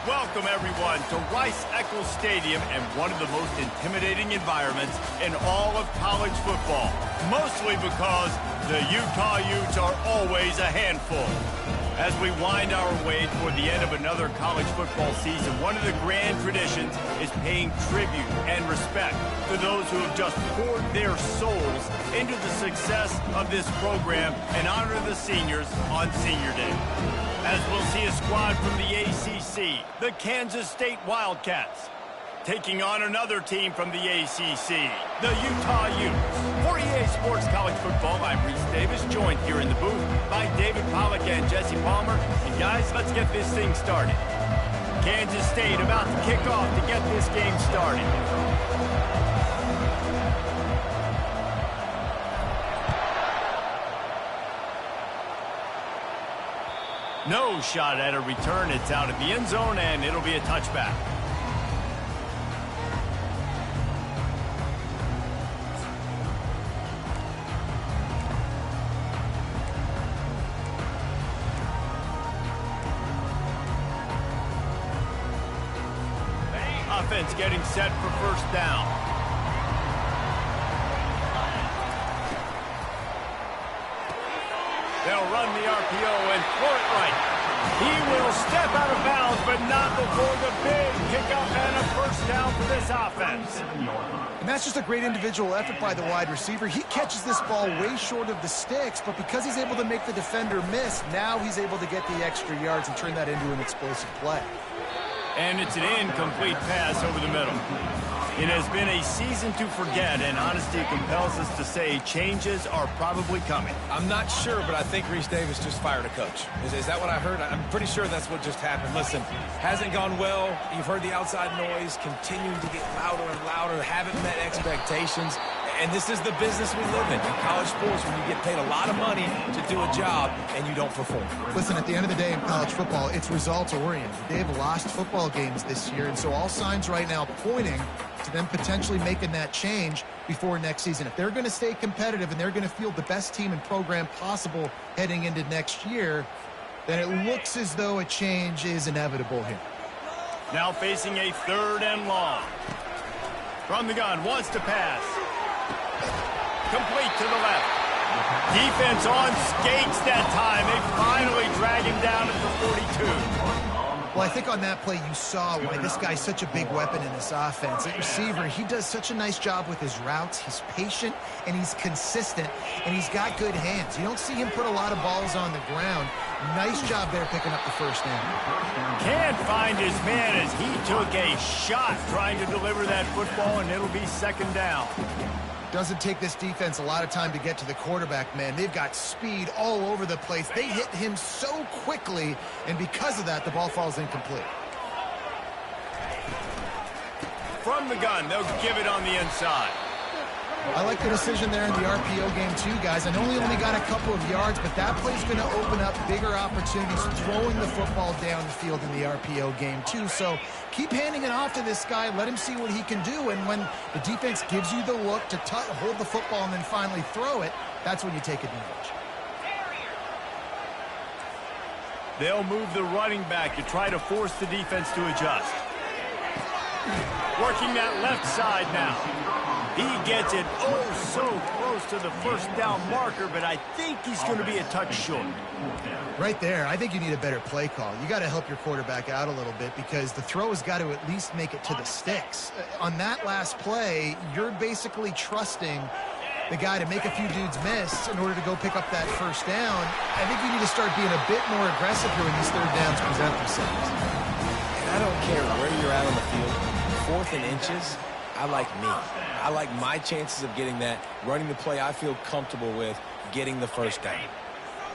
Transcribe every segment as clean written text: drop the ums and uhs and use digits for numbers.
Welcome, everyone, to Rice-Eccles Stadium and one of the most intimidating environments in all of college football, mostly because the Utah Utes are always a handful. As we wind our way toward the end of another college football season, one of the grand traditions is paying tribute and respect to those who have just poured their souls into the success of this program and honor the seniors on Senior Day. As we'll see a squad from the ACC, the Kansas State Wildcats, taking on another team from the ACC, the Utah Utes. For EA Sports College Football, I'm Reese Davis, joined here in the booth by David Pollack and Jesse Palmer. And guys, let's get this thing started. Kansas State about to kick off to get this game started. No shot at a return. It's out of the end zone, and it'll be a touchback. Offense getting set for first down. They'll run the RPO and throw it right. He will step out of bounds, but not before the big kickoff and a first down for this offense. And that's just a great individual effort by the wide receiver. He catches this ball way short of the sticks, but because he's able to make the defender miss, now he's able to get the extra yards and turn that into an explosive play. And it's an incomplete pass over the middle. It has been a season to forget, and honesty compels us to say changes are probably coming. I'm not sure, but I think Reese Davis just fired a coach. Is that what I heard? I'm pretty sure that's what just happened. Listen, hasn't gone well. You've heard the outside noise continuing to get louder and louder, haven't met expectations. And this is the business we live in college sports, when you get paid a lot of money to do a job and you don't perform. Listen, at the end of the day in college football, it's results-oriented. They have lost football games this year, and so all signs right now pointing to them potentially making that change before next season. If they're going to stay competitive and they're going to field the best team and program possible heading into next year, then it looks as though a change is inevitable here. Now facing a 3rd and long. From the gun, wants to pass. Complete to the left. Defense on skates that time. They finally drag him down at the 42. Well, I think on that play you saw why this guy's such a big weapon in this offense. At receiver, he does such a nice job with his routes. He's patient, and he's consistent, and he's got good hands. You don't see him put a lot of balls on the ground. Nice job there picking up the first down. Can't find his man as he took a shot trying to deliver that football, and it'll be 2nd down. Doesn't take this defense a lot of time to get to the quarterback, man. They've got speed all over the place. They hit him so quickly, and because of that, the ball falls incomplete. From the gun, they'll give it on the inside. I like the decision there in the RPO game too, guys. I know he only got a couple of yards, but that play's going to open up bigger opportunities throwing the football down the field in the RPO game too. So keep handing it off to this guy. Let him see what he can do. And when the defense gives you the look to hold the football and then finally throw it, that's when you take advantage. They'll move the running back to try to force the defense to adjust. Working that left side now. He gets it so close to the first down marker, but I think he's going to be a touch short. Right there, I think you need a better play call. You got to help your quarterback out a little bit because the throw has got to at least make it to the sticks. On that last play, you're basically trusting the guy to make a few dudes miss in order to go pick up that first down. I think you need to start being a bit more aggressive here when these 3rd downs present themselves. And I don't care where you're at on the field, 4th and inches, I like me. I like my chances of getting that, running the play I feel comfortable with, getting the first down.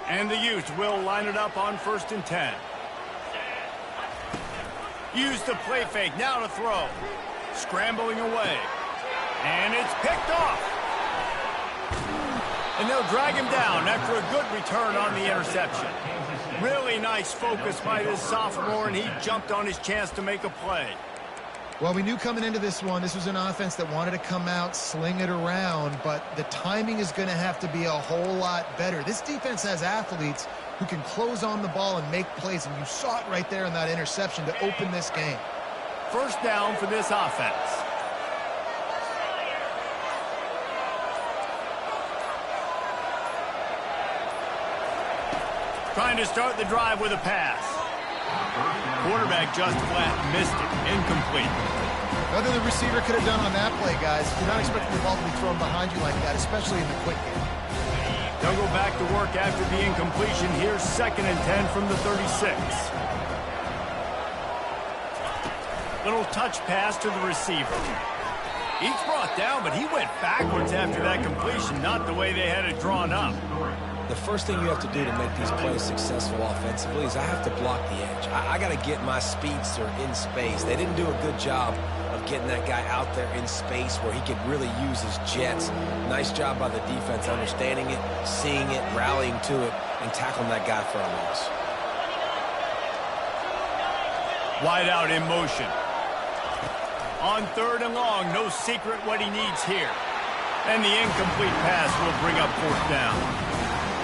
And the Utes will line it up on 1st and 10. Use the play fake, now to throw. Scrambling away. And it's picked off. And they'll drag him down after a good return on the interception. Really nice focus by this sophomore, and he jumped on his chance to make a play. Well, we knew coming into this one, this was an offense that wanted to come out, sling it around, but the timing is going to have to be a whole lot better. This defense has athletes who can close on the ball and make plays, and you saw it right there in that interception to open this game. First down for this offense. Trying to start the drive with a pass. Quarterback just flat missed it. Incomplete. Nothing the receiver could have done on that play, guys. You're not expecting the ball to be thrown behind you like that, especially in the quick game. They'll go back to work after the incompletion. Here's 2nd and 10 from the 36. Little touch pass to the receiver. He's brought down, but he went backwards after that completion, not the way they had it drawn up. The first thing you have to do to make these plays successful offensively is I have to block the edge. I got to get my speedster in space. They didn't do a good job of getting that guy out there in space where he could really use his jets. Nice job by the defense understanding it, seeing it, rallying to it, and tackling that guy for a loss. Wide out in motion. On 3rd and long, no secret what he needs here. And the incomplete pass will bring up 4th down.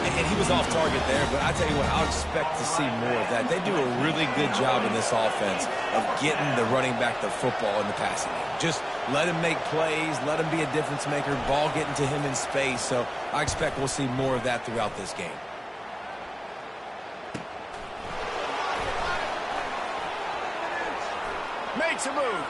And he was off target there, but I tell you what, I'll expect to see more of that. They do a really good job in this offense of getting the running back the football in the passing game. Just let him make plays, let him be a difference maker, ball getting to him in space. So I expect we'll see more of that throughout this game. Makes a move.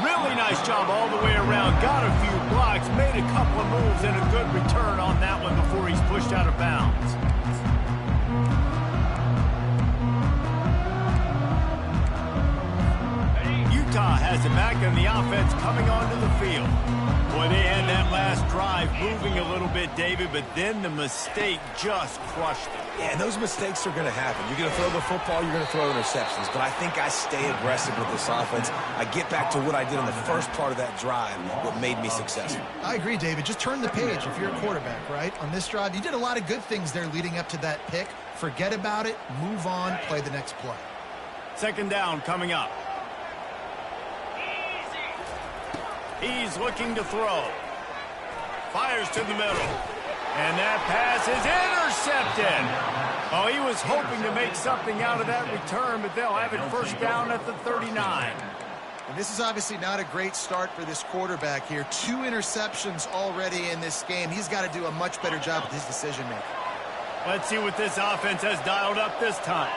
Really nice job all the way around. Got a few blocks, made a couple of moves, and a good return on that one before he's pushed out of bounds. Utah has it back, and the offense coming onto the field. Boy, they had that last drive moving a little bit, David, but then the mistake just crushed it. Yeah, and those mistakes are going to happen. You're going to throw the football, you're going to throw interceptions. But I think I stay aggressive with this offense. I get back to what I did in the first part of that drive, what made me successful. I agree, David. Just turn the page if you're a quarterback, right? On this drive, you did a lot of good things there leading up to that pick. Forget about it, move on, play the next play. 2nd down coming up. He's looking to throw. Fires to the middle. And that pass is intercepted. Oh, he was hoping to make something out of that return, but they'll have it 1st down at the 39. And this is obviously not a great start for this quarterback here. 2 interceptions already in this game. He's got to do a much better job with his decision-making. Let's see what this offense has dialed up this time.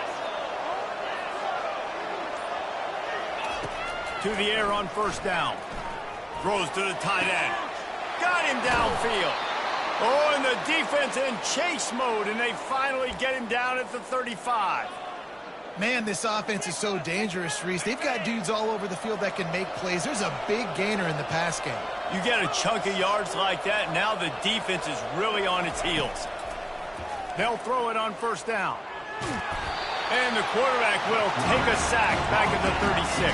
To the air on 1st down. Throws to the tight end. Got him downfield. Oh, and the defense in chase mode, and they finally get him down at the 35. Man, this offense is so dangerous, Reese. They've got dudes all over the field that can make plays. There's a big gainer in the pass game. You get a chunk of yards like that, now the defense is really on its heels. They'll throw it on 1st down. And the quarterback will take a sack back at the 36.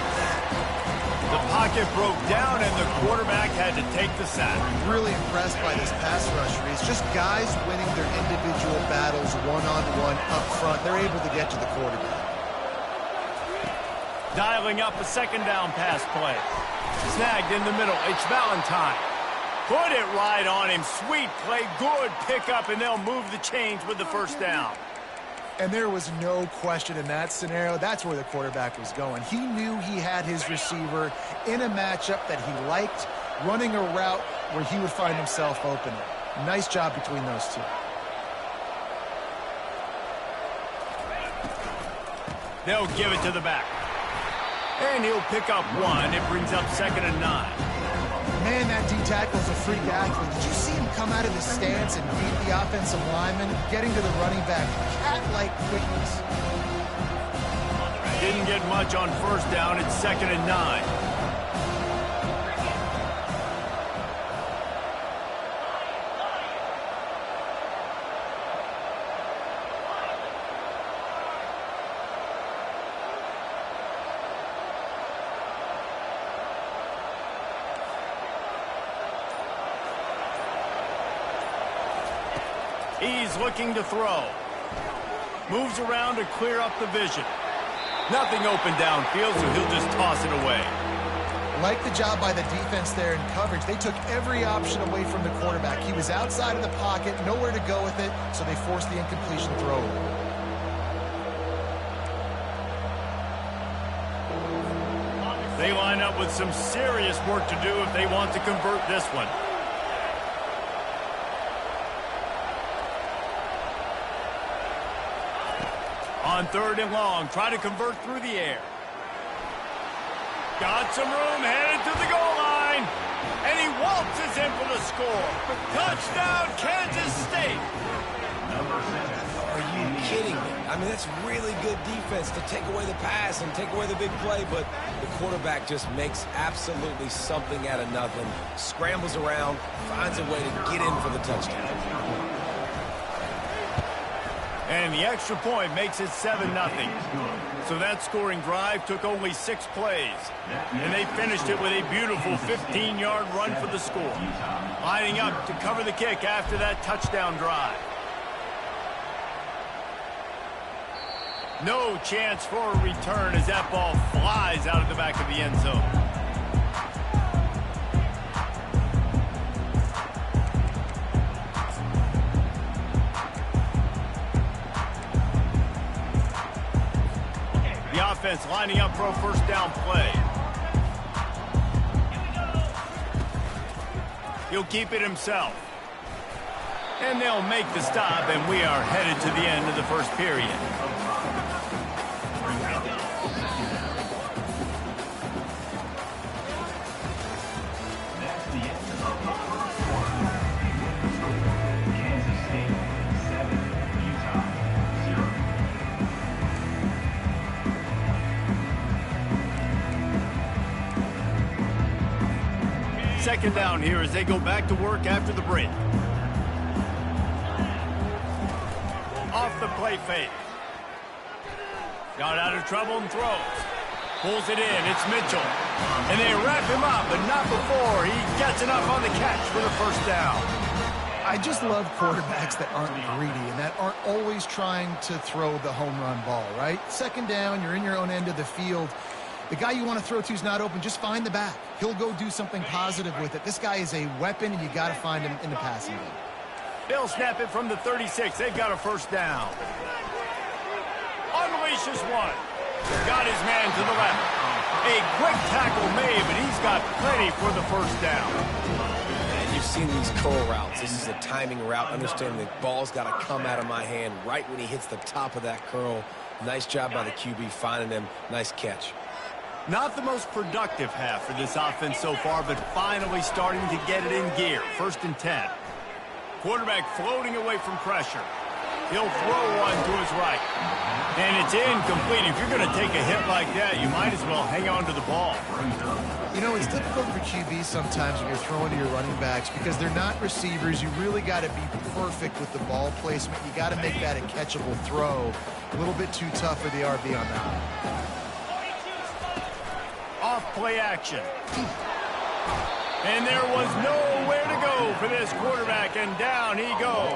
The pocket broke down, and the quarterback had to take the sack. Really impressed by this pass rush, Reese. Just guys winning their individual battles one-on-one up front. They're able to get to the quarterback. Dialing up a 2nd down pass play. Snagged in the middle. It's Valentine. Put it right on him. Sweet play. Good pickup, and they'll move the chains with the 1st down. And there was no question in that scenario. That's where the quarterback was going. He knew he had his receiver in a matchup that he liked, running a route where he would find himself open. Nice job between those two. They'll give it to the back. And he'll pick up 1. It brings up 2nd and 9. Man, that D-tackle is a freak athlete. Did you see him come out of the stance and beat the offensive lineman, getting to the running back? Cat-like quickness. Didn't get much on 1st down. It's 2nd and 9. He's looking to throw. Moves around to clear up the vision. Nothing open downfield, so he'll just toss it away. Like the job by the defense there in coverage. They took every option away from the quarterback. He was outside of the pocket, nowhere to go with it, so they forced the incompletion throw. They line up with some serious work to do if they want to convert this one. On 3rd and long, try to convert through the air. Got some room, headed to the goal line. And he waltzes in for the score. Touchdown, Kansas State. Are you kidding me? I mean, that's really good defense to take away the pass and take away the big play, but the quarterback just makes absolutely something out of nothing, scrambles around, finds a way to get in for the touchdown. And the extra point makes it 7-0. So that scoring drive took only 6 plays. And they finished it with a beautiful 15-yard run for the score. Lining up to cover the kick after that touchdown drive. No chance for a return as that ball flies out of the back of the end zone. The offense lining up for a first down play. He'll keep it himself. And they'll make the stop, and we are headed to the end of the first period. Second down here as they go back to work after the break. Off the play fake. Got out of trouble and throws. Pulls it in. It's Mitchell. And they wrap him up, but not before he gets enough on the catch for the first down. I just love quarterbacks that aren't greedy and that aren't always trying to throw the home run ball, right? Second down, you're in your own end of the field. The guy you want to throw to is not open. Just find the back. He'll go do something positive with it. This guy is a weapon, and you got to find him in the passing game. They'll snap it from the 36. They've got a first down. Unleashes one. Got his man to the left. A quick tackle made, but he's got plenty for the first down. And you've seen these curl routes. This is a timing route. Understanding the ball's got to come out of my hand right when he hits the top of that curl. Nice job by the QB finding him. Nice catch. Not the most productive half for this offense so far, but finally starting to get it in gear. 1st and 10. Quarterback floating away from pressure. He'll throw one to his right. And it's incomplete. If you're going to take a hit like that, you might as well hang on to the ball. You know, it's difficult for QBs sometimes when you're throwing to your running backs because they're not receivers. You really got to be perfect with the ball placement. You got to make that a catchable throw. A little bit too tough for the RB on that one. Off play action. And there was nowhere to go for this quarterback, and down he goes.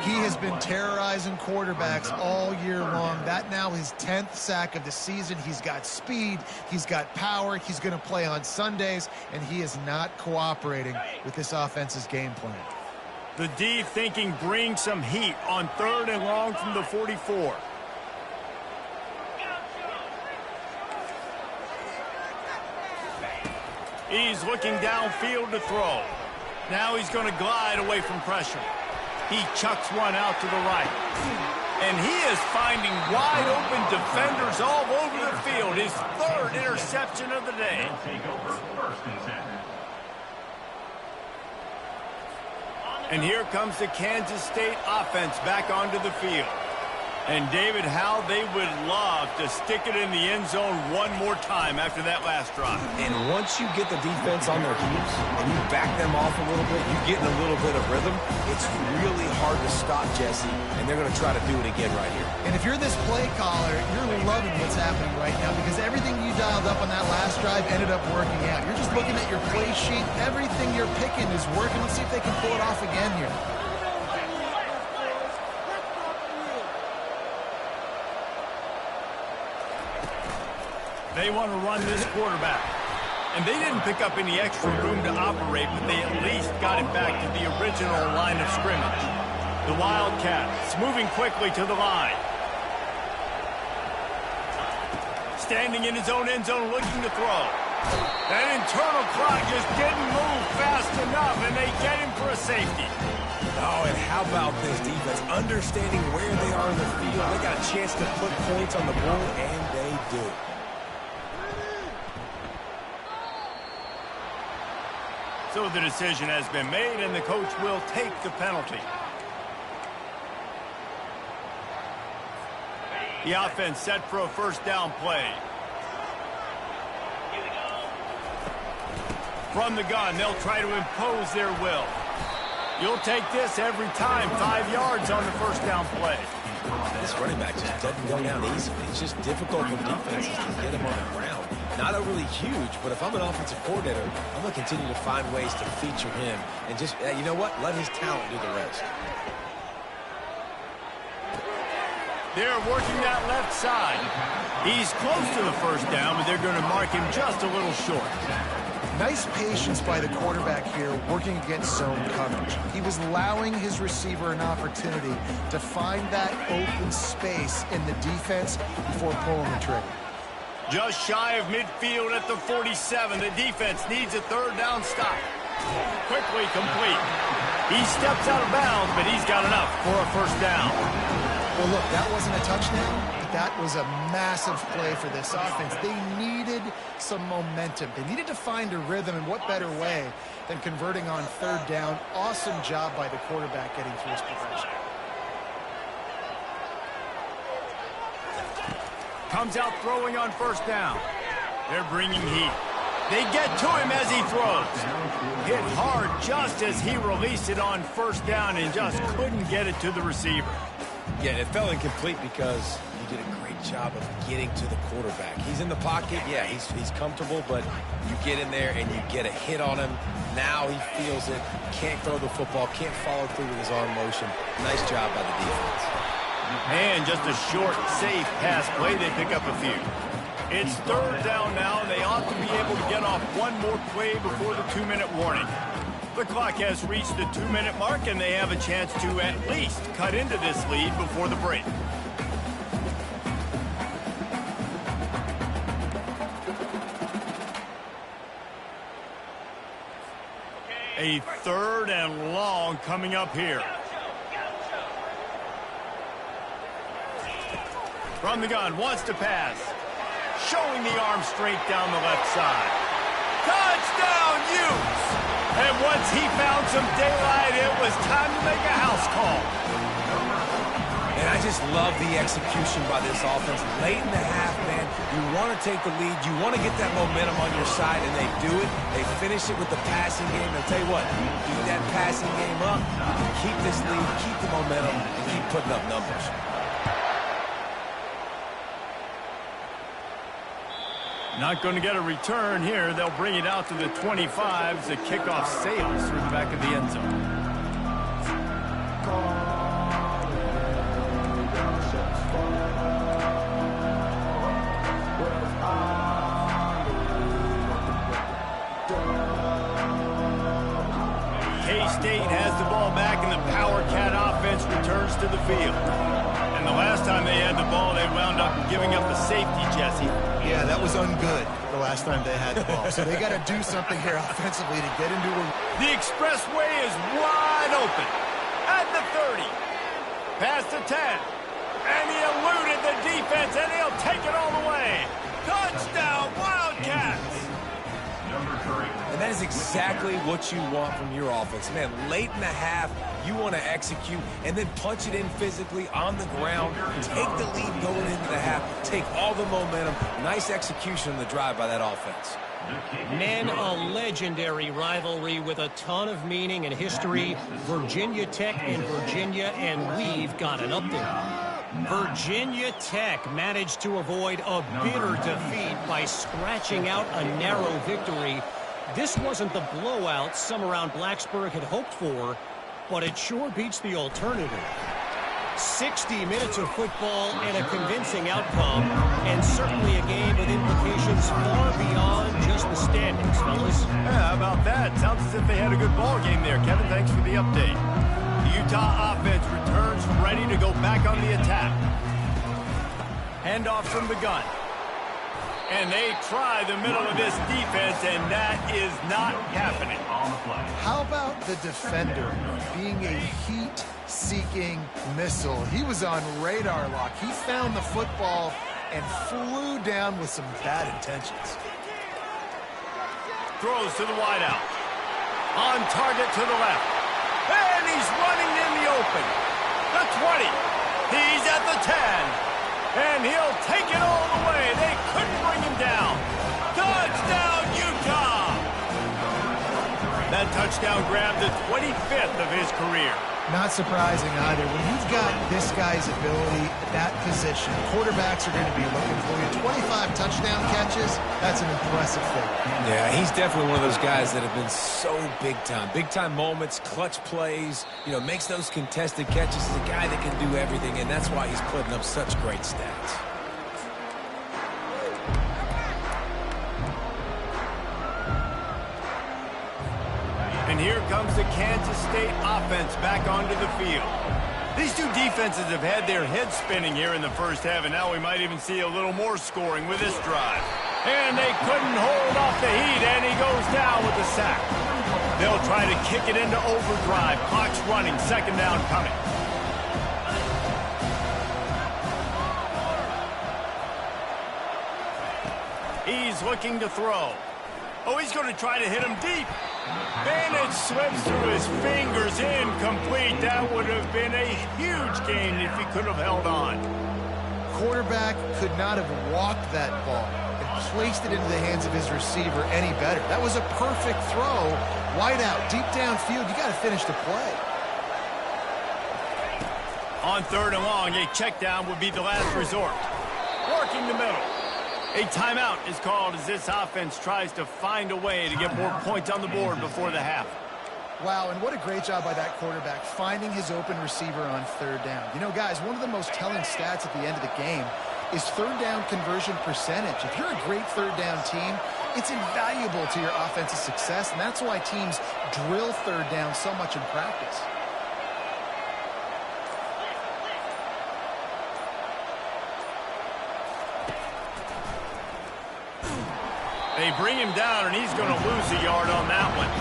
He has been terrorizing quarterbacks all year long. That now his 10th sack of the season. He's got speed. He's got power. He's going to play on Sundays, and he is not cooperating with this offense's game plan. The D thinking bring some heat on 3rd and long from the 44. He's looking downfield to throw. Now he's going to glide away from pressure. He chucks one out to the right. And he is finding wide open defenders all over the field. His 3rd interception of the day. And here comes the Kansas State offense back onto the field. And David, how they would love to stick it in the end zone one more time after that last drive. And once you get the defense on their heels and you back them off a little bit, you get in a little bit of rhythm, it's really hard to stop Jesse, and they're going to try to do it again right here. And if you're this play caller, you're loving what's happening right now because everything you dialed up on that last drive ended up working out. You're just looking at your play sheet. Everything you're picking is working. Let's see if they can pull it off again here. They want to run this quarterback. And they didn't pick up any extra room to operate, but they at least got it back to the original line of scrimmage. The Wildcats moving quickly to the line. Standing in his own end zone looking to throw. That internal clock just didn't move fast enough, and they get him for a safety. Oh, and how about this defense? Understanding where they are in the field. They got a chance to put points on the board, and they do. So the decision has been made, and the coach will take the penalty. The offense set for a first down play. From the gun, they'll try to impose their will. You'll take this every time. 5 yards on the first down play. This running back just doesn't go down easily. It's just difficult for defenses to get him on the ground. Not overly huge, but if I'm an offensive coordinator, I'm going to continue to find ways to feature him and just, you know what, let his talent do the rest. They're working that left side. He's close to the first down, but they're going to mark him just a little short. Nice patience by the quarterback here, working against zone coverage. He was allowing his receiver an opportunity to find that open space in the defense before pulling the trigger. Just shy of midfield at the 47. The defense needs a third down stop. Quickly complete. He steps out of bounds, but he's got enough for a first down. Well, look, that wasn't a touchdown, but that was a massive play for this offense. They needed some momentum. They needed to find a rhythm, and what better way than converting on third down. Awesome job by the quarterback getting through his progression. Comes out throwing on first down. They're bringing heat. They get to him as he throws. Hit hard just as he released it on first down and just couldn't get it to the receiver. Yeah, it fell incomplete because you did a great job of getting to the quarterback. He's in the pocket. Yeah, he's comfortable, but you get in there and you get a hit on him. Now he feels it. Can't throw the football. Can't follow through with his arm motion. Nice job by the defense. And just a short, safe pass play. They pick up a few. It's third down now. They ought to be able to get off one more play before the 2-minute warning. The clock has reached the 2-minute mark, and they have a chance to at least cut into this lead before the break. A third and long coming up here. From the gun, wants to pass. Showing the arm strength down the left side. Touchdown, Utes! And once he found some daylight, it was time to make a house call. And I just love the execution by this offense. Late in the half, man, you want to take the lead. You want to get that momentum on your side, and they do it. They finish it with the passing game. I'll tell you what, keep that passing game up, keep this lead, keep the momentum, and keep putting up numbers. Not going to get a return here. They'll bring it out to the 25 as the kickoff sails through the back of the end zone. K-State has the ball back, and the Power Cat offense returns to the field. And the last time they had the ball, they wound up giving up a safety, Jesse. Yeah, that was ungood the last time they had the ball. So they got to do something here offensively to get into a... The expressway is wide open. At the 30. Past the 10. And he eluded the defense, and he'll take it all the way. Touchdown, Wildcats! And that is exactly what you want from your offense. Man, late in the half, you want to execute and then punch it in physically on the ground. Take the lead going into the half. Take all the momentum. Nice execution on the drive by that offense. Men, a legendary rivalry with a ton of meaning and history. Virginia Tech and Virginia, and we've got an update. Virginia Tech managed to avoid a bitter defeat by scratching out a narrow victory. This wasn't the blowout some around Blacksburg had hoped for, but it sure beats the alternative. 60 minutes of football and a convincing outcome, and certainly a game with implications far beyond just the standings, fellas. Yeah, how about that? Sounds as if they had a good ball game there. Kevin, thanks for the update. The Utah offense returns ready to go back on the attack. Handoff from the gun. And they try the middle of this defense, and that is not happening. How about the defender being a heat-seeking missile? He was on radar lock. He found the football and flew down with some bad intentions. Throws to the wideout. On target to the left. And he's running in the open. The 20. He's at the 10. And he'll take it all the way. They couldn't bring him down. Touchdown, Utah! That touchdown grabbed the 25th of his career. Not surprising either. When you've got this guy's ability at that position, quarterbacks are going to be looking for you. 25 touchdown catches, that's an impressive thing. Yeah, he's definitely one of those guys that have been so big time. Big time moments, clutch plays, makes those contested catches. He's a guy that can do everything, and that's why he's putting up such great stats. And here comes the Kansas State offense back onto the field. These two defenses have had their heads spinning here in the first half, and now we might even see a little more scoring with this drive. And they couldn't hold off the heat, and he goes down with the sack. They'll try to kick it into overdrive. Clock's running, second down coming. He's looking to throw. Oh, he's going to try to hit him deep. And it slips through his fingers, incomplete. That would have been a huge gain if he could have held on. Quarterback could not have walked that ball and placed it into the hands of his receiver any better. That was a perfect throw. Wide out, deep downfield. You got to finish the play. On third and long, a check down would be the last resort. Working the middle. A timeout is called as this offense tries to find a way to get more points on the board before the half. Wow, and what a great job by that quarterback, finding his open receiver on third down. Guys, one of the most telling stats at the end of the game is third down conversion percentage. If you're a great third down team, it's invaluable to your offensive success, and that's why teams drill third down so much in practice. They bring him down, and he's going to lose a yard on that one.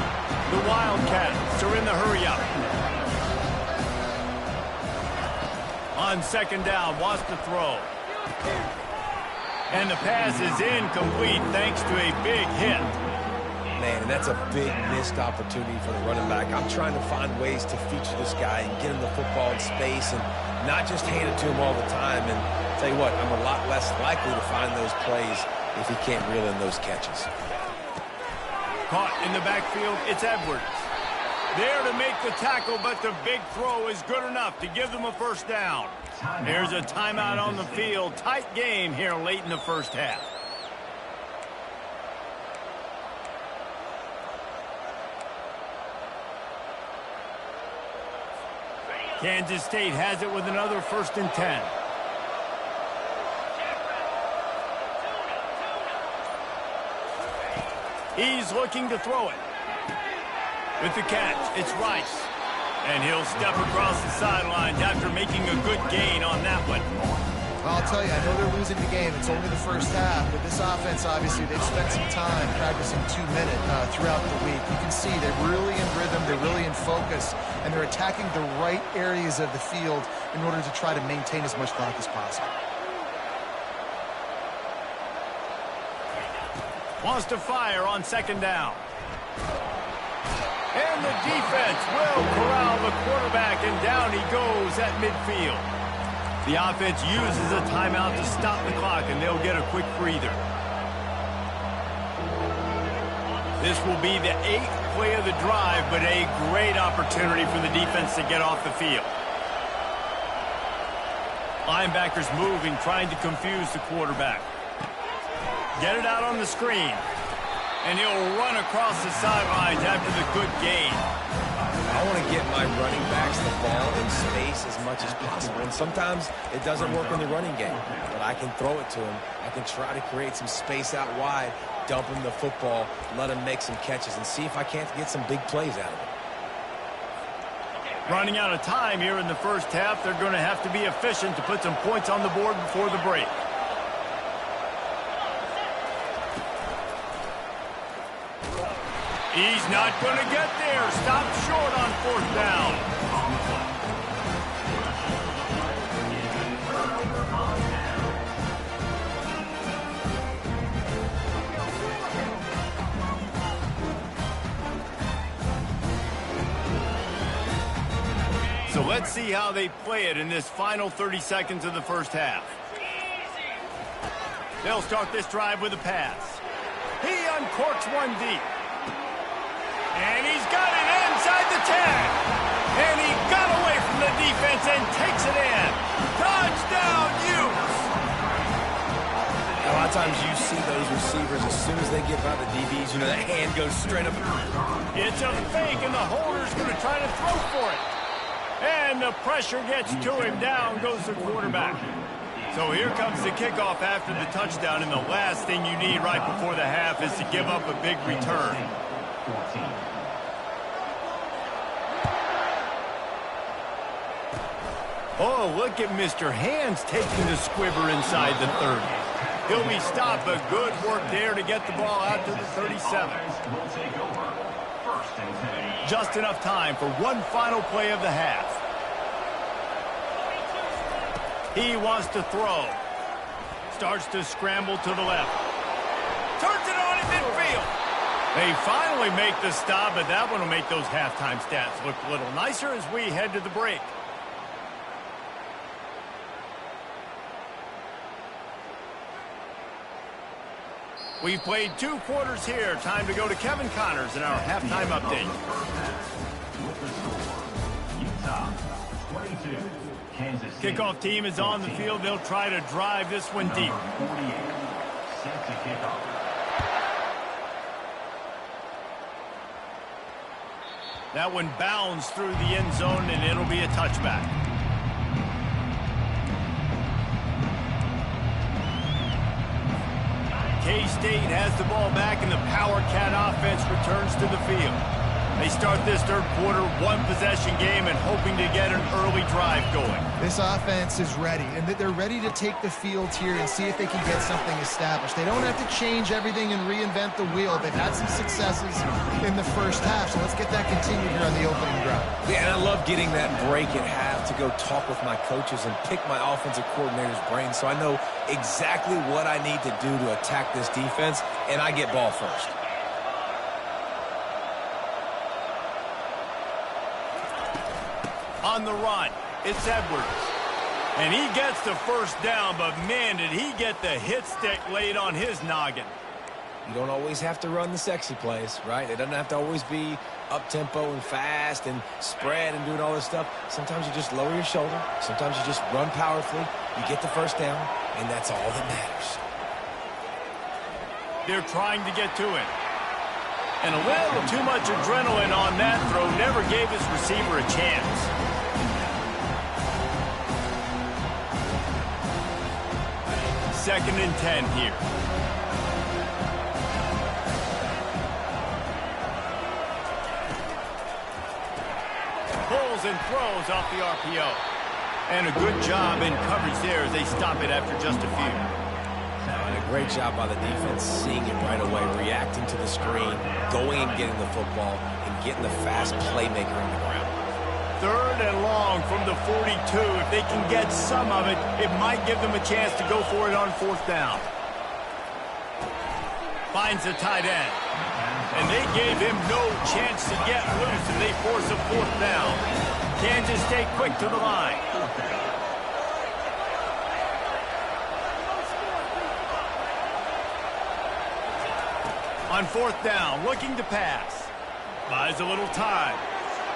The Wildcats are in the hurry-up. On second down, wants to throw. And the pass is incomplete thanks to a big hit. Man, and that's a big missed opportunity for the running back. I'm trying to find ways to feature this guy and get him the football in space and not just hand it to him all the time. And I'll tell you what, I'm a lot less likely to find those plays if he can't reel in those catches. Caught in the backfield, it's Edwards. There to make the tackle, but the big throw is good enough to give them a first down. There's a timeout on the field. Tight game here late in the first half. Kansas State has it with another 1st and 10. He's looking to throw it. With the catch, it's Rice. And he'll step across the sidelines after making a good gain on that one. I'll tell you, I know they're losing the game. It's only the first half, but this offense, obviously, they've spent some time practicing 2-minute throughout the week. You can see they're really in rhythm, they're really in focus, and they're attacking the right areas of the field in order to try to maintain as much clock as possible. Wants to fire on second down. And the defense will corral the quarterback, and down he goes at midfield. The offense uses a timeout to stop the clock, and they'll get a quick breather. This will be the 8th play of the drive, but a great opportunity for the defense to get off the field. Linebackers moving, trying to confuse the quarterback. Get it out on the screen. And he'll run across the sidelines after the good gain. I want to get my running backs the ball in space as much as possible. And sometimes it doesn't work in the running game, but I can throw it to him. I can try to create some space out wide, dump him the football, let him make some catches, and see if I can't get some big plays out of it. Running out of time here in the first half. They're going to have to be efficient to put some points on the board before the break. He's not going to get there. Stopped short on fourth down. So let's see how they play it in this final 30 seconds of the first half. They'll start this drive with a pass. He uncorks one deep. And he's got it inside the 10. And he got away from the defense and takes it in. Touchdown, Utes! A lot of times you see those receivers, as soon as they get by the DBs, you know, that hand goes straight up. It's a fake, and the holder's going to try to throw for it. And the pressure gets to him. Down goes the quarterback. So here comes the kickoff after the touchdown, and the last thing you need right before the half is to give up a big return. Oh, look at Mr. Hands taking the squibber inside the 30. He'll be stopped, but good work there to get the ball out to the 37. Just enough time for one final play of the half. He wants to throw. Starts to scramble to the left. Turns it on in midfield. They finally make the stop, but that one will make those halftime stats look a little nicer as we head to the break. We've played 2 quarters here. Time to go to Kevin Connors in our halftime update. Kickoff team is on the field. They'll try to drive this one deep. That one bounds through the end zone, and it'll be a touchback. K-State has the ball back, and the Power Cat offense returns to the field. They start this third quarter, one-possession game, and hoping to get an early drive going. This offense is ready, and they're ready to take the field here and see if they can get something established. They don't have to change everything and reinvent the wheel. They've had some successes in the first half, so let's get that continued here on the opening drive. Yeah, and I love getting that break at half to go talk with my coaches and pick my offensive coordinator's brain so I know exactly what I need to do to attack this defense, and I get ball first. On the run, it's Edwards. And he gets the first down, but man, did he get the hit stick laid on his noggin. You don't always have to run the sexy plays, right? It doesn't have to always be up-tempo and fast and spread and doing all this stuff. Sometimes you just lower your shoulder. Sometimes you just run powerfully. You get the first down, and that's all that matters. They're trying to get to it. And a little too much adrenaline on that throw never gave his receiver a chance. Second and 10 here. Pulls and throws off the RPO. And a good job in coverage there as they stop it after just a few. And a great job by the defense seeing it right away, reacting to the screen, going and getting the football, and getting the fast playmaker on the ground. Third and long from the 42. If they can get some of it, it might give them a chance to go for it on fourth down. Finds the tight end. And they gave him no chance to get loose, and they force a fourth down. Kansas stay quick to the line. On fourth down, looking to pass. Buys a little time.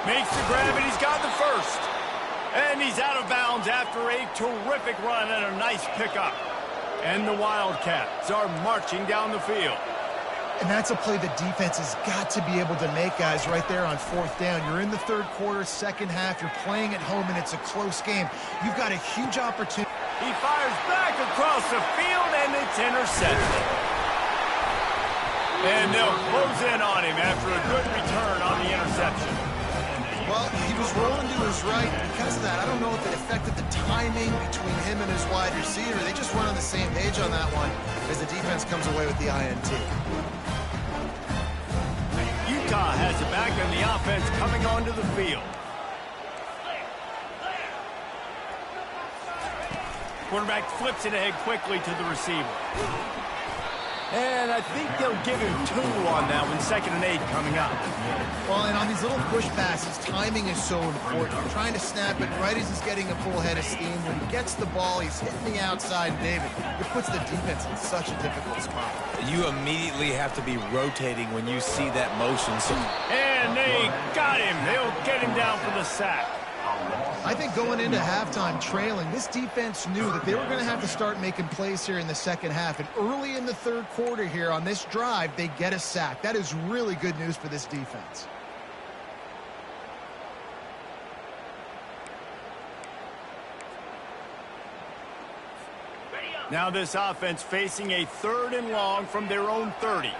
Makes the grab, and he's got the first. And he's out of bounds after a terrific run and a nice pickup. And the Wildcats are marching down the field. And that's a play the defense has got to be able to make, guys, right there on fourth down. You're in the third quarter, second half. You're playing at home, and it's a close game. You've got a huge opportunity. He fires back across the field, and it's intercepted. And they'll close in on him after a good return on the interception. Well, he was rolling to his right. Because of that, I don't know if it affected the timing between him and his wide receiver. They just weren't on the same page on that one as the defense comes away with the INT. Utah has it back on the offense coming onto the field. Quarterback flips it ahead quickly to the receiver. And I think they'll give him 2 on that one. 2nd and 8 coming up. Well, and on these little push passes, timing is so important. You're trying to snap it right as he's getting a full head of steam. When he gets the ball, he's hitting the outside, David. It puts the defense in such a difficult spot. You immediately have to be rotating when you see that motion. And they got him. They'll get him down for the sack. I think going into halftime trailing, this defense knew that they were going to have to start making plays here in the second half. And early in the third quarter here on this drive, they get a sack. That is really good news for this defense. Now this offense facing a 3rd and long from their own 30.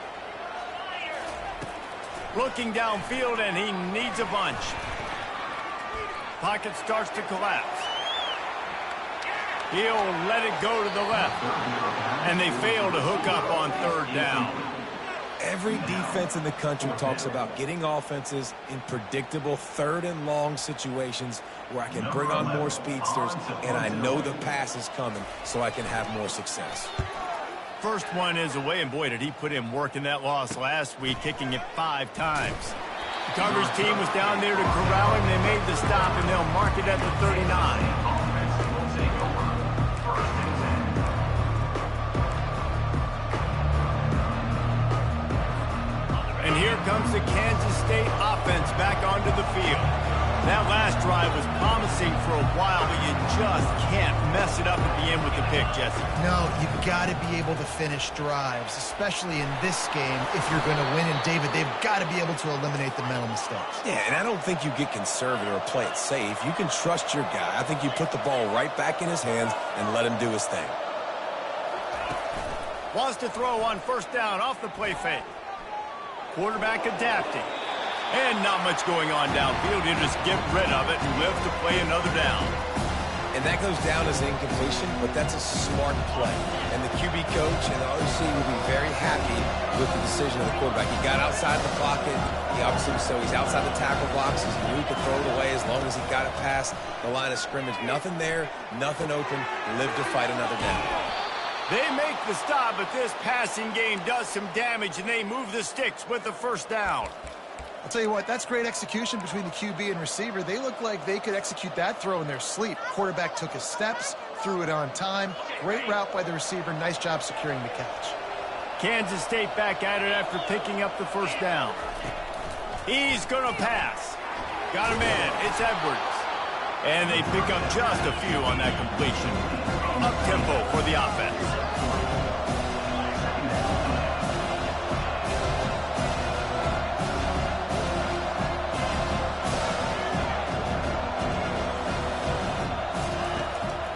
Looking downfield, and he needs a bunch. Pocket starts to collapse. He'll let it go to the left. And they fail to hook up on 3rd down. Every defense in the country talks about getting offenses in predictable 3rd and long situations where I can bring on more speedsters and I know the pass is coming so I can have more success. First one is away, and boy, did he put in work in that loss last week, kicking it 5 times. The coverage team was down there to corral him. They made the stop, and they'll mark it at the 39. And here comes the Kansas State offense back onto the field. That last drive was promising for a while, but you just can't mess it up at the end with the pick, Jesse. No, you've got to be able to finish drives, especially in this game if you're going to win. And, David, they've got to be able to eliminate the mental mistakes. Yeah, and I don't think you get conservative or play it safe. You can trust your guy. I think you put the ball right back in his hands and let him do his thing. Wants to throw on 1st down off the play fake. Quarterback adapting. And not much going on downfield. He'll just get rid of it and live to play another down. And that goes down as incompletion, but that's a smart play. And the QB coach and the OC will be very happy with the decision of the quarterback. He got outside the pocket. He's outside the tackle box. He knew he could throw it away as long as he got it past the line of scrimmage. Nothing there, nothing open. Live to fight another down. They make the stop, but this passing game does some damage, and they move the sticks with the 1st down. I'll tell you what, that's great execution between the QB and receiver. They look like they could execute that throw in their sleep. Quarterback took his steps, threw it on time. Great route by the receiver. Nice job securing the catch. Kansas State back at it after picking up the 1st down. He's going to pass. Got a man. It's Edwards. And they pick up just a few on that completion. Up-tempo for the offense.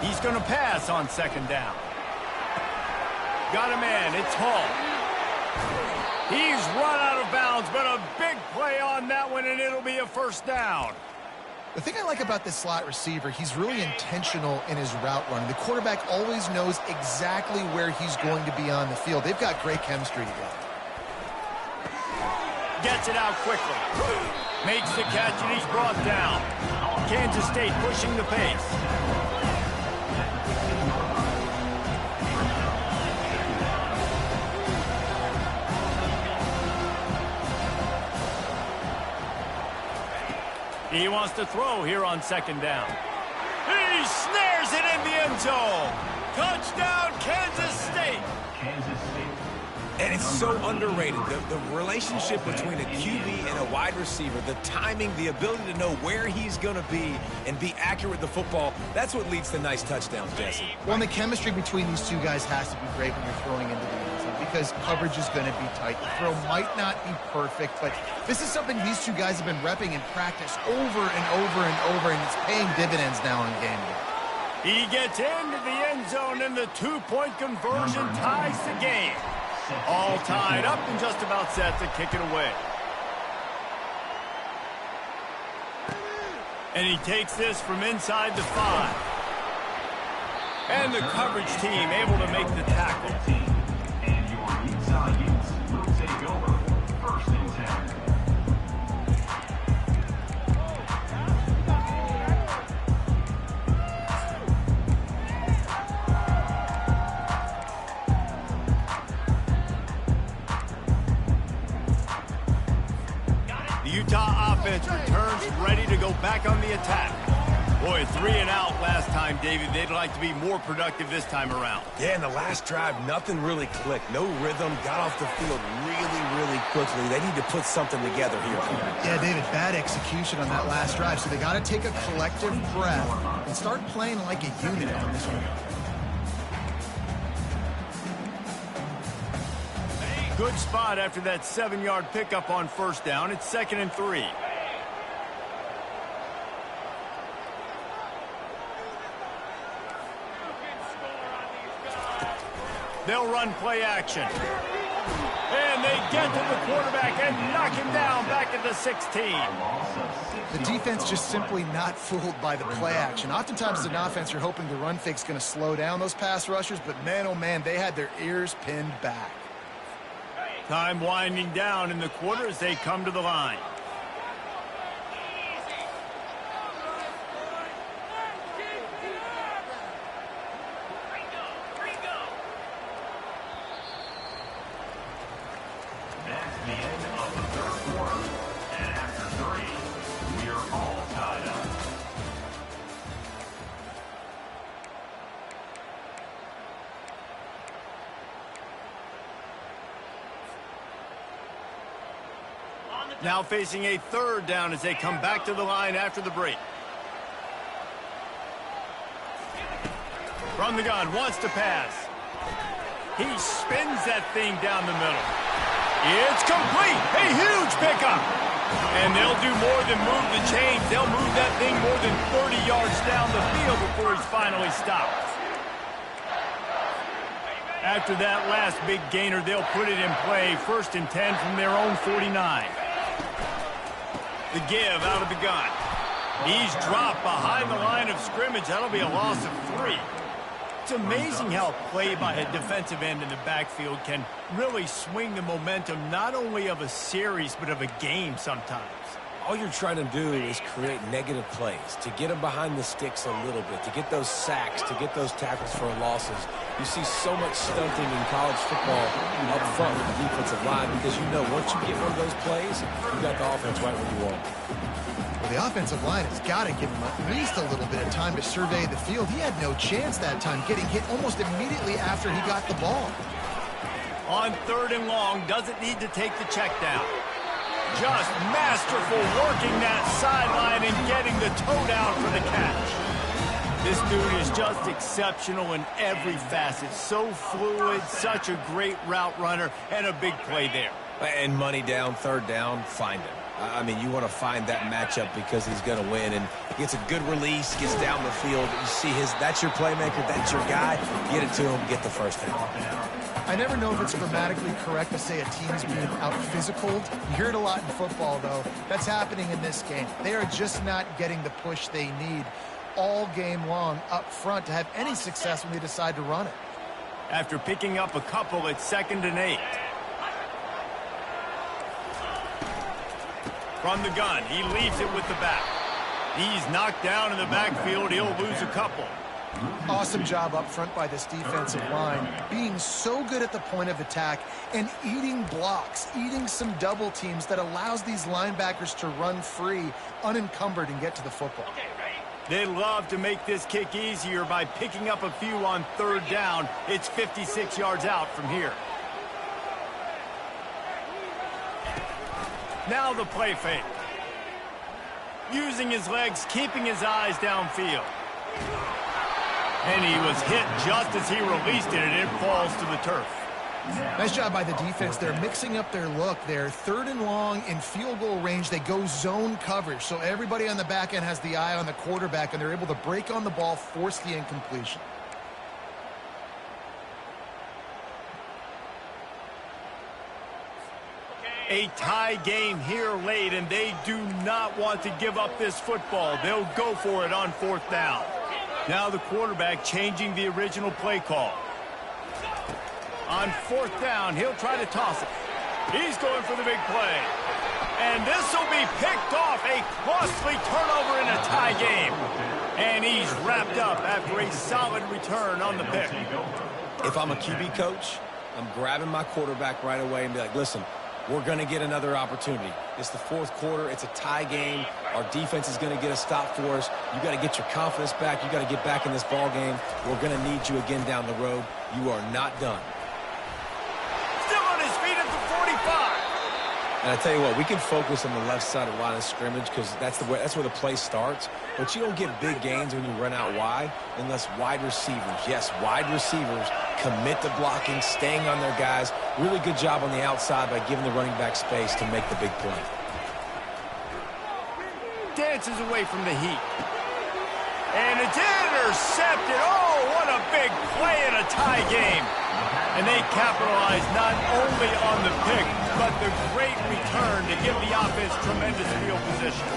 He's going to pass on 2nd down. Got a man. It's Hall. He's run out of bounds, but a big play on that one, and it'll be a 1st down. The thing I like about this slot receiver, he's really intentional in his route running. The quarterback always knows exactly where he's going to be on the field. They've got great chemistry together. Gets it out quickly. Makes the catch, and he's brought down. Kansas State pushing the pace. He wants to throw here on 2nd down. He snares it in the end zone. Touchdown, Kansas State. And it's so underrated. The relationship between a QB and a wide receiver, the timing, the ability to know where he's going to be and be accurate with the football, that's what leads to nice touchdowns, Jesse. Well, and the chemistry between these two guys has to be great when you're throwing into the end zone, because coverage is going to be tight. The throw might not be perfect, but this is something these two guys have been repping in practice over and over and over, and it's paying dividends now in game day. He gets into the end zone, and the two-point conversion ties the game. All tied up and just about set to kick it away. And he takes this from inside the 5. And the coverage team able to make the tackle. And your Utah Utes will take over 1st and 10. The Utah offense returns ready to go back on the attack. Boy, 3 and out last time, David. They'd like to be more productive this time around. Yeah, in the last drive, nothing really clicked. No rhythm, got off the field really quickly. They need to put something together here. Yeah, David, bad execution on that last drive, so they got to take a collective breath and start playing like a unit on this one. Good spot after that 7-yard pickup on 1st down. It's 2nd and 3. They'll run play action. And they get to the quarterback and knock him down back at the 16. The defense just simply not fooled by the play action. Oftentimes as an offense, you're hoping the run fake's going to slow down those pass rushers, but man, oh man, they had their ears pinned back. Time winding down in the quarter as they come to the line. That's the end of the 3rd quarter. And after 3, we are all tied up. Now facing a 3rd down as they come back to the line after the break. From the gun, wants to pass. He spins that thing down the middle. It's complete. A huge pickup. And they'll do more than move the chains. They'll move that thing more than 30 yards down the field before he's finally stopped. After that last big gainer, they'll put it in play. 1st and 10 from their own 49. The give out of the gun. He's dropped behind the line of scrimmage. That'll be a loss of 3. It's amazing how play by a defensive end in the backfield can really swing the momentum not only of a series but of a game sometimes. All you're trying to do is create negative plays, to get them behind the sticks a little bit, to get those sacks, to get those tackles for losses. You see so much stunting in college football up front with the defensive line because you know once you get one of those plays, you got the offense right where you want. Well, the offensive line has got to give him at least a little bit of time to survey the field. He had no chance that time, getting hit almost immediately after he got the ball. On 3rd and long, doesn't need to take the check down. Just masterful working that sideline and getting the toe down for the catch. This dude is just exceptional in every facet. So fluid, such a great route runner, and a big play there. And money down, 3rd down, find him. I mean, you want to find that matchup because he's going to win. And gets a good release, gets down the field. You see that's your playmaker, that's your guy. Get it to him, get the 1st down. I never know if it's grammatically correct to say a team's being out-physicaled. You hear it a lot in football, though. That's happening in this game. They are just not getting the push they need all game long up front to have any success when they decide to run it. After picking up a couple, it's 2nd and 8. From the gun, he leaves it with the back. He's knocked down in the backfield. He'll lose a couple. Awesome job up front by this defensive line, being so good at the point of attack and eating blocks, eating some double teams that allows these linebackers to run free, unencumbered, and get to the football. They love to make this kick easier by picking up a few on 3rd down. It's 56 yards out from here. Now the play fake. Using his legs, keeping his eyes downfield. And he was hit just as he released it, and it falls to the turf. Nice job by the defense. They're mixing up their look. They're 3rd and long in field goal range. They go zone coverage. So everybody on the back end has the eye on the quarterback, and they're able to break on the ball, force the incompletion. A tie game here late, and they do not want to give up this football. They'll go for it on 4th down. Now the quarterback changing the original play call. On 4th down, he'll try to toss it. He's going for the big play. And this will be picked off. A costly turnover in a tie game. And he's wrapped up after a solid return on the pick. If I'm a QB coach, I'm grabbing my quarterback right away and be like, listen, we're going to get another opportunity. It's the 4th quarter. It's a tie game. Our defense is going to get a stop for us. You got to get your confidence back. You got to get back in this ball game. We're going to need you again down the road. You are not done. Still on his feet at the 45. And I tell you what, we can focus on the left side of the line of scrimmage because that's where the play starts. But you don't get big gains when you run out wide unless wide receivers, yes, wide receivers commit to blocking, staying on their guys. Really good job on the outside by giving the running back space to make the big play. Dances away from the heat. And it's intercepted. Oh, what a big play in a tie game. And they capitalize not only on the pick, but the great return to give the offense tremendous field position.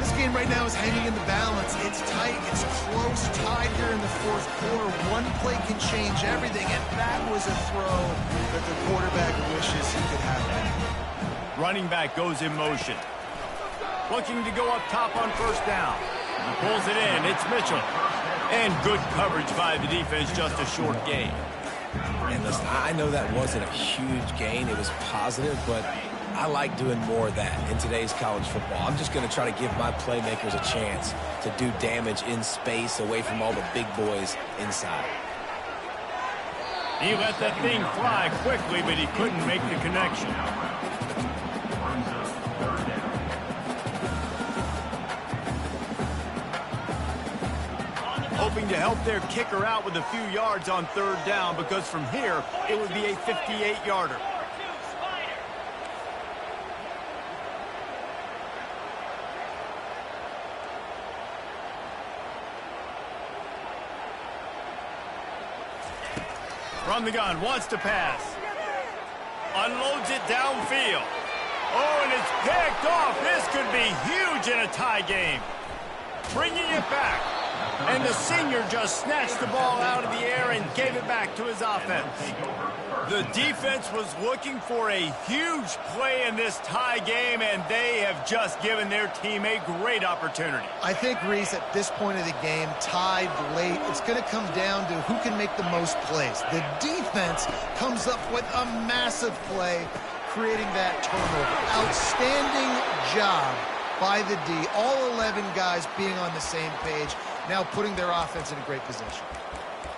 This game right now is hanging in the balance. It's tight. It's close, tied here in the 4th quarter. One play can change everything, and that was a throw that the quarterback wishes he could have back. Running back goes in motion. Looking to go up top on 1st down. He pulls it in. It's Mitchell. And good coverage by the defense, just a short gain. And listen, I know that wasn't a huge gain. It was positive, but I like doing more of that in today's college football. I'm just going to try to give my playmakers a chance to do damage in space away from all the big boys inside. He let that thing fly quickly, but he couldn't make the connection. Hoping to help their kicker out with a few yards on 3rd down, because from here, it would be a 58-yarder. From the gun, wants to pass. Unloads it downfield. Oh, and it's picked off. This could be huge in a tie game. Bringing it back. And the senior just snatched the ball out of the air and gave it back to his offense. The defense was looking for a huge play in this tie game, and they have just given their team a great opportunity. I think, Reese, at this point of the game, tied late, it's going to come down to who can make the most plays. The defense comes up with a massive play, creating that turnover. Outstanding job by the D. All 11 guys being on the same page, now putting their offense in a great position.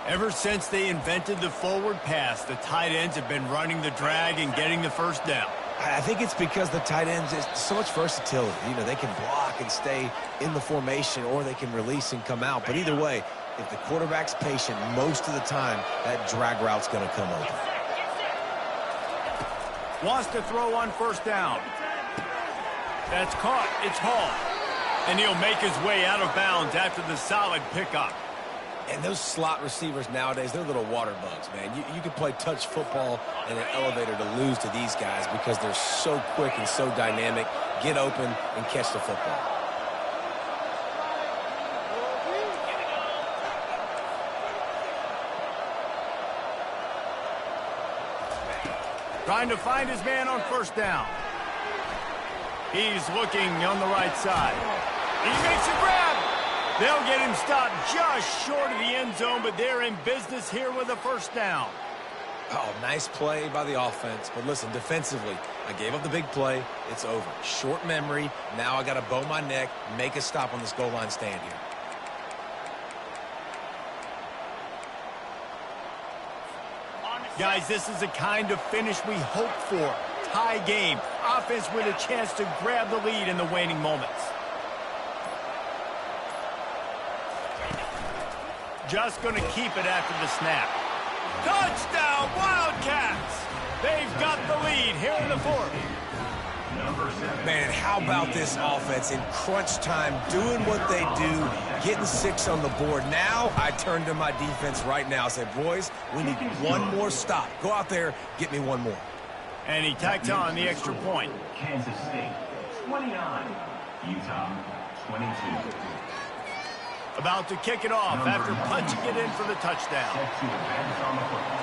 Ever since they invented the forward pass, the tight ends have been running the drag and getting the 1st down. I think it's because the tight ends is so much versatility. You know, they can block and stay in the formation, or they can release and come out. But either way, if the quarterback's patient, most of the time, that drag route's going to come open. Wants to throw on 1st down. That's caught. It's Hall. And he'll make his way out of bounds after the solid pickup. And those slot receivers nowadays, they're little water bugs, man. You can play touch football in an elevator to lose to these guys because they're so quick and so dynamic. Get open and catch the football. Trying to find his man on 1st down. He's looking on the right side. He makes a grab. They'll get him stopped just short of the end zone, but they're in business here with a 1st down. Oh, nice play by the offense. But listen, defensively, I gave up the big play. It's over. Short memory. Now I got to bow my neck, make a stop on this goal line stand here. Guys, this is the kind of finish we hope for. Tie game. Offense with a chance to grab the lead in the waning moments. Just going to keep it after the snap. Touchdown, Wildcats! They've got the lead here in the fourth. Man, how about this offense in crunch time, doing what they do, getting 6 on the board. Now I turn to my defense right now and say, boys, we need one more stop. Go out there, get me one more. And he tacks on the extra point. Kansas State, 29. Utah, 22. About to kick it off after punching it in for the touchdown. Set to advance on the football.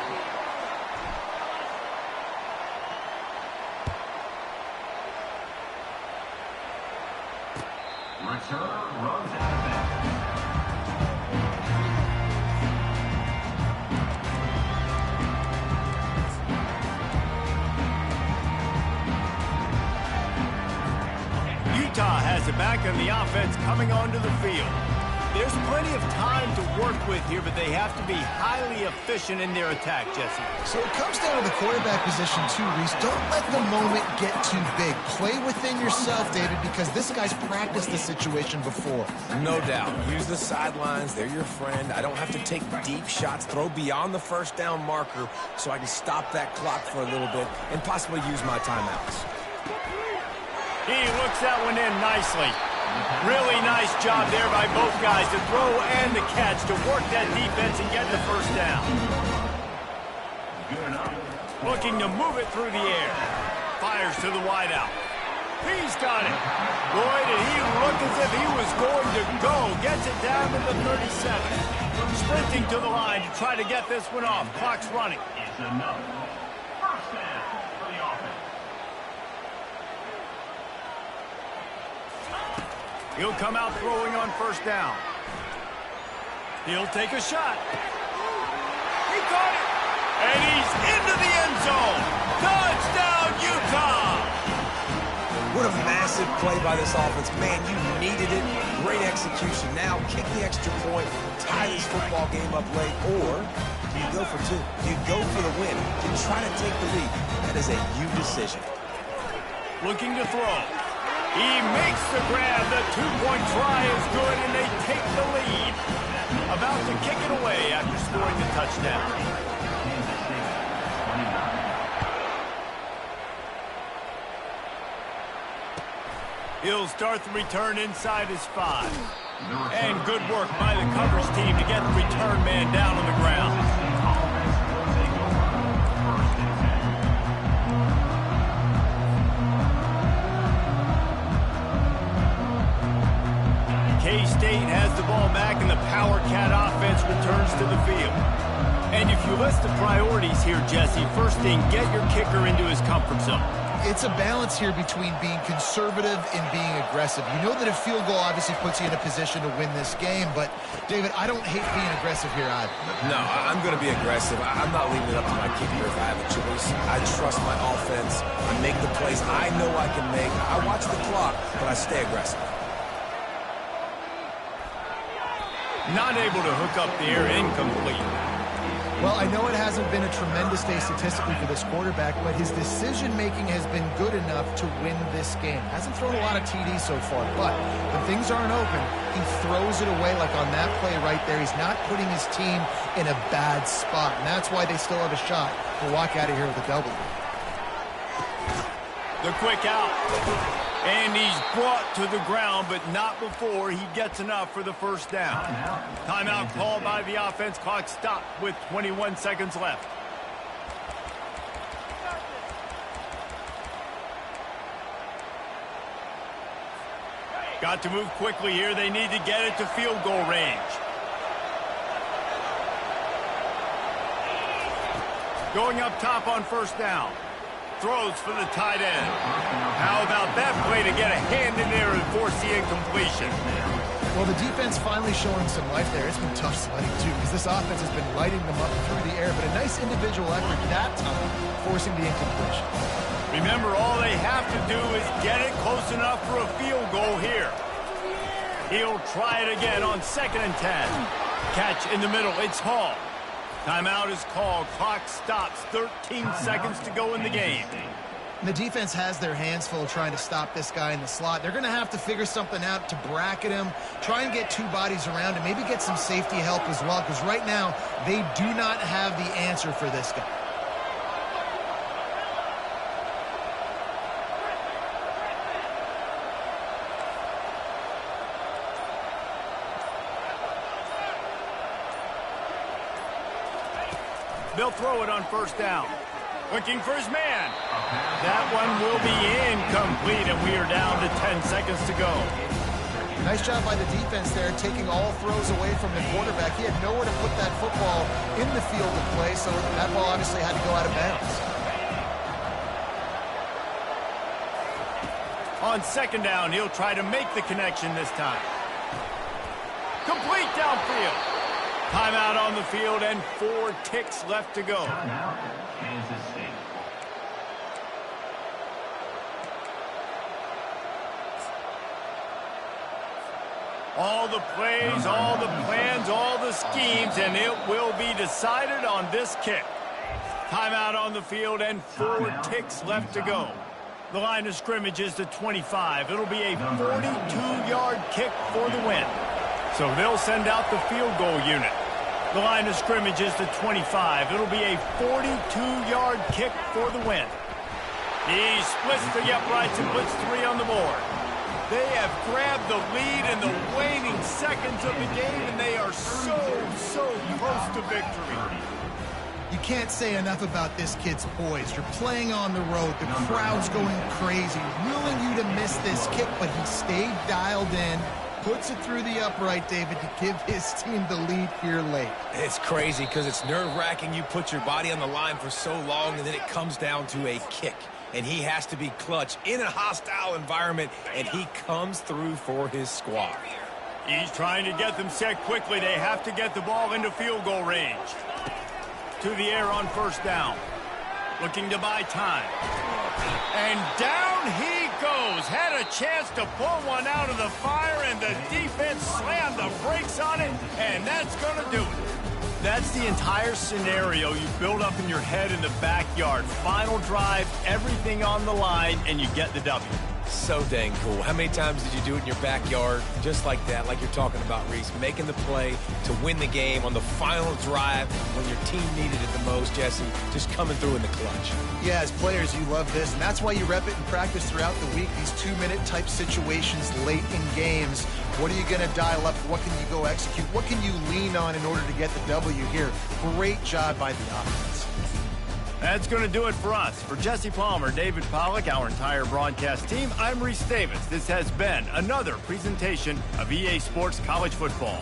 Returner runs out of bounds. Utah has it back on the offense coming onto the field. There's plenty of time to work with here, but they have to be highly efficient in their attack, Jesse. So it comes down to the quarterback position too, Reese. Don't let the moment get too big. Play within yourself, David, because this guy's practiced the situation before. No doubt. Use the sidelines. They're your friend. I don't have to take deep shots, throw beyond the first down marker so I can stop that clock for a little bit and possibly use my timeouts. He looks that one in nicely. Really nice job there by both guys to throw and to catch, to work that defense and get the first down. Looking to move it through the air. Fires to the wideout. He's got it. Boy, did he look as if he was going to go. Gets it down to the 37. Sprinting to the line to try to get this one off. Clock's running. It's another first down for the offense. He'll come out throwing on first down. He'll take a shot. He caught it. And he's into the end zone. Touchdown, Utah! What a massive play by this offense. Man, you needed it. Great execution. Now kick the extra point, tie this football game up late, or do you go for 2? Do you go for the win? Do you try to take the lead? That is a you decision. Looking to throw. He makes the grab. The two-point try is good, and they take the lead. About to kick it away after scoring the touchdown. He'll start the return inside his 5. And good work by the coverage team to get the return man down on the ground. K-State has the ball back, and the Power Cat offense returns to the field. And if you list the priorities here, Jesse, first thing, get your kicker into his comfort zone. It's a balance here between being conservative and being aggressive. You know that a field goal obviously puts you in a position to win this game, but, David, I don't hate being aggressive here either. No, I'm going to be aggressive. I'm not leaving it up to my kicker if I have a choice. I trust my offense. I make the plays I know I can make. I watch the clock, but I stay aggressive. Not able to hook up there, incomplete. Well, I know it hasn't been a tremendous day statistically for this quarterback, but his decision-making has been good enough to win this game. Hasn't thrown a lot of TDs so far, but when things aren't open, he throws it away like on that play right there. He's not putting his team in a bad spot, and that's why they still have a shot to walk out of here with a W. The quick out. And he's brought to the ground, but not before he gets enough for the first down. Timeout called by the offense. Clock stopped with 21 seconds left. Got to move quickly here. They need to get it to field goal range. Going up top on first down. Throws for the tight end. How about that play to get a hand in there and force the incompletion? Well, the defense finally showing some life there. It's been tough sledding, too, because this offense has been lighting them up through the air, but a nice individual effort that time, forcing the incompletion. Remember, all they have to do is get it close enough for a field goal here. He'll try it again on 2nd and 10. Catch in the middle. It's Hall. Timeout is called. Clock stops. 13 seconds to go in the game. And the defense has their hands full trying to stop this guy in the slot. They're going to have to figure something out to bracket him, try and get two bodies around him, maybe get some safety help as well, because right now they do not have the answer for this guy. They'll throw it on first down. Looking for his man. That one will be incomplete, and we are down to 10 seconds to go. Nice job by the defense there, taking all throws away from the quarterback. He had nowhere to put that football in the field of play, so that ball obviously had to go out of bounds. On second down, he'll try to make the connection this time. Complete downfield. Timeout on the field and 4 ticks left to go. Timeout, Kansas State. All the plays, all the plans, all the schemes, and it will be decided on this kick. Timeout on the field and 4 ticks left to go. The line of scrimmage is the 25. It'll be a 42-yard kick for the win. So they'll send out the field goal unit. The line of scrimmage is the 25. It'll be a 42-yard kick for the win. He splits the uprights and puts 3 on the board. They have grabbed the lead in the waning seconds of the game, and they are so close to victory. You can't say enough about this kid's poise. You're playing on the road. The crowd's going crazy, willing you to miss this kick, but he stayed dialed in, puts it through the upright, David, to give his team the lead here late. It's crazy because it's nerve-wracking. You put your body on the line for so long, and then it comes down to a kick. And he has to be clutch in a hostile environment, and he comes through for his squad. He's trying to get them set quickly. They have to get the ball into field goal range. To the air on first down. Looking to buy time. And down he goes. Had a chance to pull one out of the fire, and the defense slammed the brakes on it, and that's going to do it. That's the entire scenario you build up in your head in the backyard. Final drive, everything on the line, and you get the W. So dang cool. How many times did you do it in your backyard just like that, like you're talking about, Reese? Making the play to win the game on the final drive when your team needed it the most, Jesse. Just coming through in the clutch. Yeah, as players, you love this, and that's why you rep it in practice throughout the week, these 2-minute type situations late in games. What are you going to dial up? What can you go execute? What can you lean on in order to get the W here? Great job by the offense. That's going to do it for us. For Jesse Palmer, David Pollack, our entire broadcast team, I'm Reese Davis. This has been another presentation of EA Sports College Football.